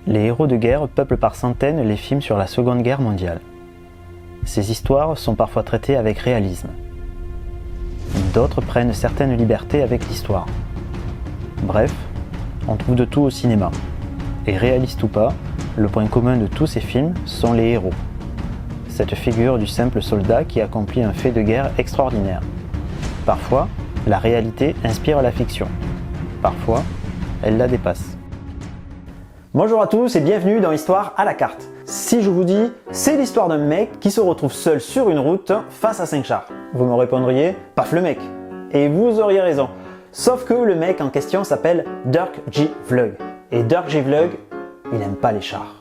Les héros de guerre peuplent par centaines les films sur la Seconde Guerre mondiale. Ces histoires sont parfois traitées avec réalisme. D'autres prennent certaines libertés avec l'histoire. Bref, on trouve de tout au cinéma. Et réaliste ou pas, le point commun de tous ces films sont les héros. Cette figure du simple soldat qui accomplit un fait de guerre extraordinaire. Parfois, la réalité inspire la fiction. Parfois, elle la dépasse. Bonjour à tous et bienvenue dans Histoire à la carte. Si je vous dis, c'est l'histoire d'un mec qui se retrouve seul sur une route face à 5 chars. Vous me répondriez, paf le mec. Et vous auriez raison. Sauf que le mec en question s'appelle Dirk J. Vlug. Et Dirk J. Vlug, il n'aime pas les chars.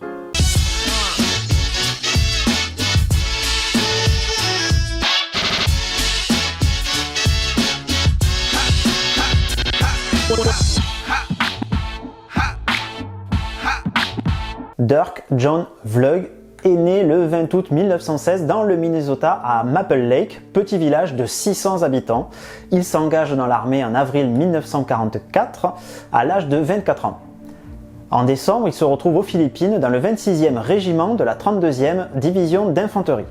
Dirk John Vlug est né le 20 août 1916 dans le Minnesota à Maple Lake, petit village de 600 habitants. Il s'engage dans l'armée en avril 1944 à l'âge de 24 ans. En décembre, il se retrouve aux Philippines dans le 26e régiment de la 32e division d'infanterie.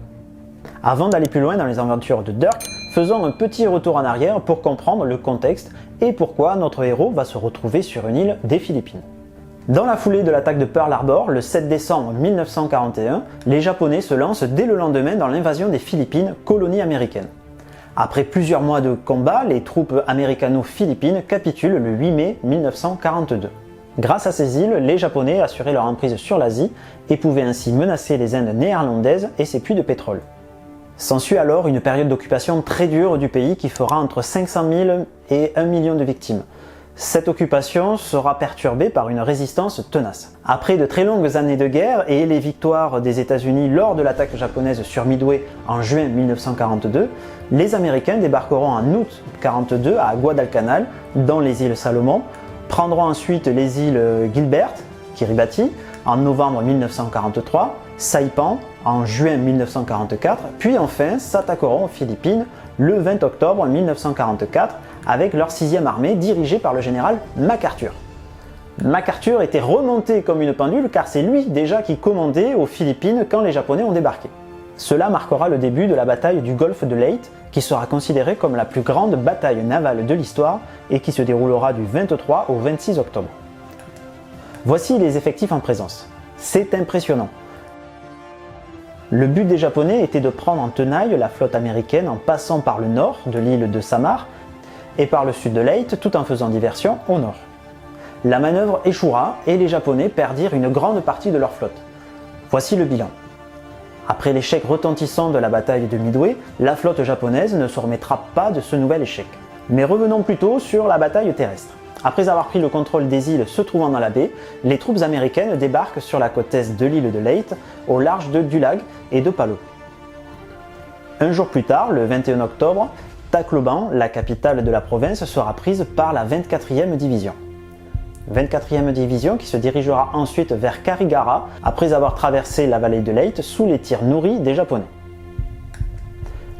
Avant d'aller plus loin dans les aventures de Dirk, faisons un petit retour en arrière pour comprendre le contexte et pourquoi notre héros va se retrouver sur une île des Philippines. Dans la foulée de l'attaque de Pearl Harbor, le 7 décembre 1941, les Japonais se lancent dès le lendemain dans l'invasion des Philippines, colonie américaine. Après plusieurs mois de combat, les troupes américano-philippines capitulent le 8 mai 1942. Grâce à ces îles, les Japonais assuraient leur emprise sur l'Asie et pouvaient ainsi menacer les Indes néerlandaises et ses puits de pétrole. S'ensuit alors une période d'occupation très dure du pays qui fera entre 500 000 et 1 million de victimes. Cette occupation sera perturbée par une résistance tenace. Après de très longues années de guerre et les victoires des États-Unis lors de l'attaque japonaise sur Midway en juin 1942, les Américains débarqueront en août 1942 à Guadalcanal, dans les îles Salomon, prendront ensuite les îles Gilbert, Kiribati, en novembre 1943, Saipan en juin 1944, puis enfin s'attaqueront aux Philippines le 20 octobre 1944 avec leur 6e armée dirigée par le général MacArthur. MacArthur était remonté comme une pendule car c'est lui déjà qui commandait aux Philippines quand les Japonais ont débarqué. Cela marquera le début de la bataille du golfe de Leyte qui sera considérée comme la plus grande bataille navale de l'histoire et qui se déroulera du 23 au 26 octobre. Voici les effectifs en présence. C'est impressionnant. Le but des Japonais était de prendre en tenaille la flotte américaine en passant par le nord de l'île de Samar et par le sud de Leyte tout en faisant diversion au nord. La manœuvre échouera et les Japonais perdirent une grande partie de leur flotte. Voici le bilan. Après l'échec retentissant de la bataille de Midway, la flotte japonaise ne se remettra pas de ce nouvel échec. Mais revenons plutôt sur la bataille terrestre. Après avoir pris le contrôle des îles se trouvant dans la baie, les troupes américaines débarquent sur la côte est de l'île de Leyte, au large de Dulag et de Palau. Un jour plus tard, le 21 octobre, Tacloban, la capitale de la province, sera prise par la 24e division. 24e division qui se dirigera ensuite vers Karigara après avoir traversé la vallée de Leyte sous les tirs nourris des Japonais.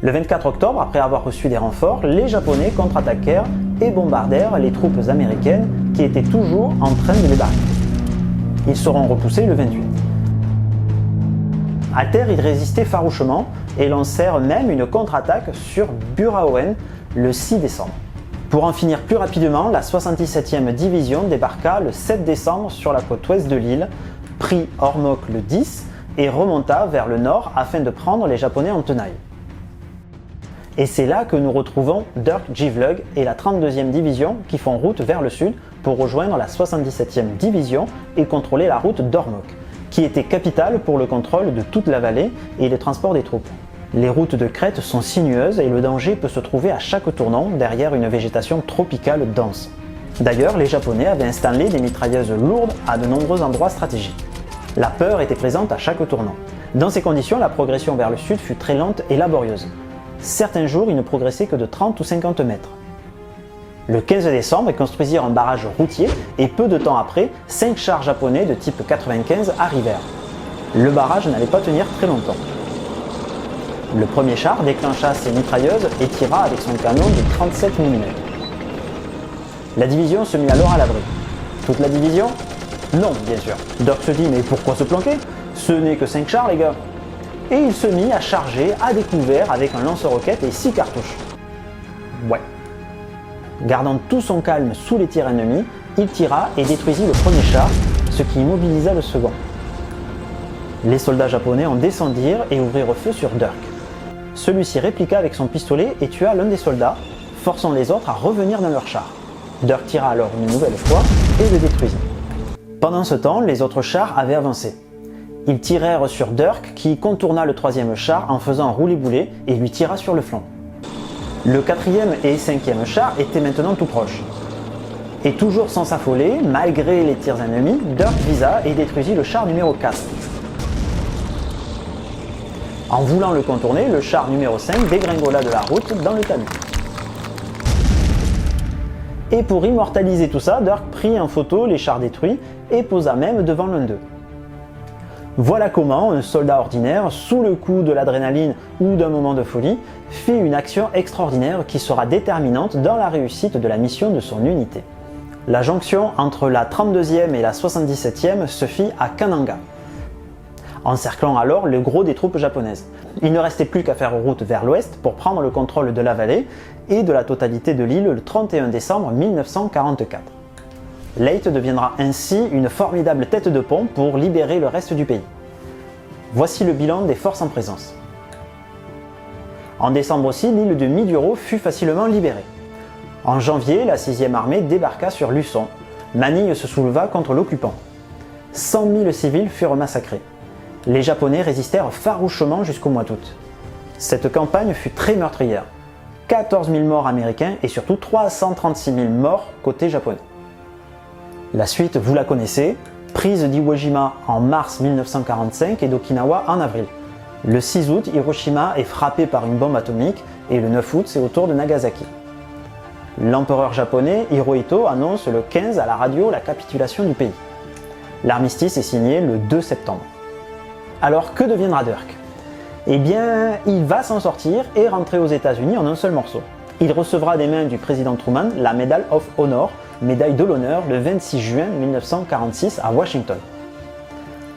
Le 24 octobre, après avoir reçu des renforts, les Japonais contre-attaquèrent et bombardèrent les troupes américaines qui étaient toujours en train de débarquer. Ils seront repoussés le 28. À terre, ils résistaient farouchement et lancèrent même une contre-attaque sur Buraoen le 6 décembre. Pour en finir plus rapidement, la 77e division débarqua le 7 décembre sur la côte ouest de l'île, prit Ormoc le 10 et remonta vers le nord afin de prendre les Japonais en tenaille. Et c'est là que nous retrouvons Dirk J. Vlug et la 32e division qui font route vers le sud pour rejoindre la 77e division et contrôler la route d'Ormoc, qui était capitale pour le contrôle de toute la vallée et le transport des troupes. Les routes de crête sont sinueuses et le danger peut se trouver à chaque tournant derrière une végétation tropicale dense. D'ailleurs, les Japonais avaient installé des mitrailleuses lourdes à de nombreux endroits stratégiques. La peur était présente à chaque tournant. Dans ces conditions, la progression vers le sud fut très lente et laborieuse. Certains jours, ils ne progressaient que de 30 ou 50 mètres. Le 15 décembre, ils construisirent un barrage routier et peu de temps après, 5 chars japonais de type 95 arrivèrent. Le barrage n'allait pas tenir très longtemps. Le premier char déclencha ses mitrailleuses et tira avec son canon de 37 mm. La division se mit alors à l'abri. Toute la division Non, bien sûr. Dirk se dit, mais pourquoi se planquer? Ce n'est que 5 chars, les gars. Et il se mit à charger à découvert avec un lance-roquettes et 6 cartouches. Ouais. Gardant tout son calme sous les tirs ennemis, il tira et détruisit le premier char, ce qui immobilisa le second. Les soldats japonais en descendirent et ouvrirent feu sur Dirk. Celui-ci répliqua avec son pistolet et tua l'un des soldats, forçant les autres à revenir dans leur char. Dirk tira alors une nouvelle fois et le détruisit. Pendant ce temps, les autres chars avaient avancé. Ils tirèrent sur Dirk qui contourna le troisième char en faisant rouler-bouler et lui tira sur le flanc. Le quatrième et cinquième char étaient maintenant tout proches. Et toujours sans s'affoler, malgré les tirs ennemis, Dirk visa et détruisit le char numéro 4. En voulant le contourner, le char numéro 5 dégringola de la route dans le talus. Et pour immortaliser tout ça, Dirk prit en photo les chars détruits et posa même devant l'un d'eux. Voilà comment un soldat ordinaire, sous le coup de l'adrénaline ou d'un moment de folie, fit une action extraordinaire qui sera déterminante dans la réussite de la mission de son unité. La jonction entre la 32e et la 77e se fit à Kananga, encerclant alors le gros des troupes japonaises. Il ne restait plus qu'à faire route vers l'ouest pour prendre le contrôle de la vallée et de la totalité de l'île le 31 décembre 1944. Leyte deviendra ainsi une formidable tête de pont pour libérer le reste du pays. Voici le bilan des forces en présence. En décembre aussi, l'île de Miduro fut facilement libérée. En janvier, la 6e armée débarqua sur Luçon. Manille se souleva contre l'occupant. 100 000 civils furent massacrés. Les Japonais résistèrent farouchement jusqu'au mois d'août. Cette campagne fut très meurtrière. 14 000 morts américains et surtout 336 000 morts côté japonais. La suite, vous la connaissez, prise d'Iwo Jima en mars 1945 et d'Okinawa en avril. Le 6 août, Hiroshima est frappé par une bombe atomique et le 9 août, c'est au tour de Nagasaki. L'empereur japonais Hirohito annonce le 15 à la radio la capitulation du pays. L'armistice est signé le 2 septembre. Alors que deviendra Dirk? Eh bien, il va s'en sortir et rentrer aux États-Unis en un seul morceau. Il recevra des mains du président Truman la Medal of Honor, médaille de l'honneur, le 26 juin 1946 à Washington.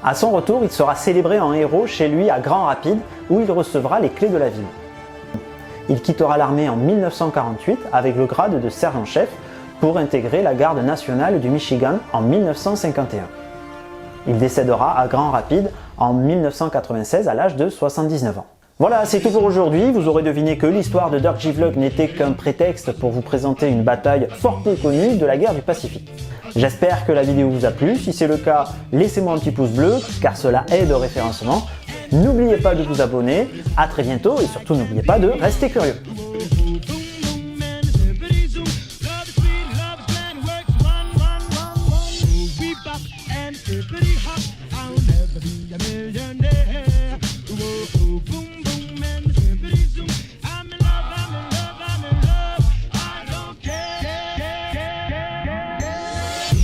A son retour, il sera célébré en héros chez lui à Grand Rapids où il recevra les clés de la ville. Il quittera l'armée en 1948 avec le grade de sergent-chef pour intégrer la garde nationale du Michigan en 1951. Il décédera à Grand Rapids en 1996 à l'âge de 79 ans. Voilà, c'est tout pour aujourd'hui. Vous aurez deviné que l'histoire de Dirk Givlug n'était qu'un prétexte pour vous présenter une bataille fort peu connue de la guerre du Pacifique. J'espère que la vidéo vous a plu. Si c'est le cas, laissez-moi un petit pouce bleu car cela aide au référencement. N'oubliez pas de vous abonner. À très bientôt et surtout n'oubliez pas de rester curieux.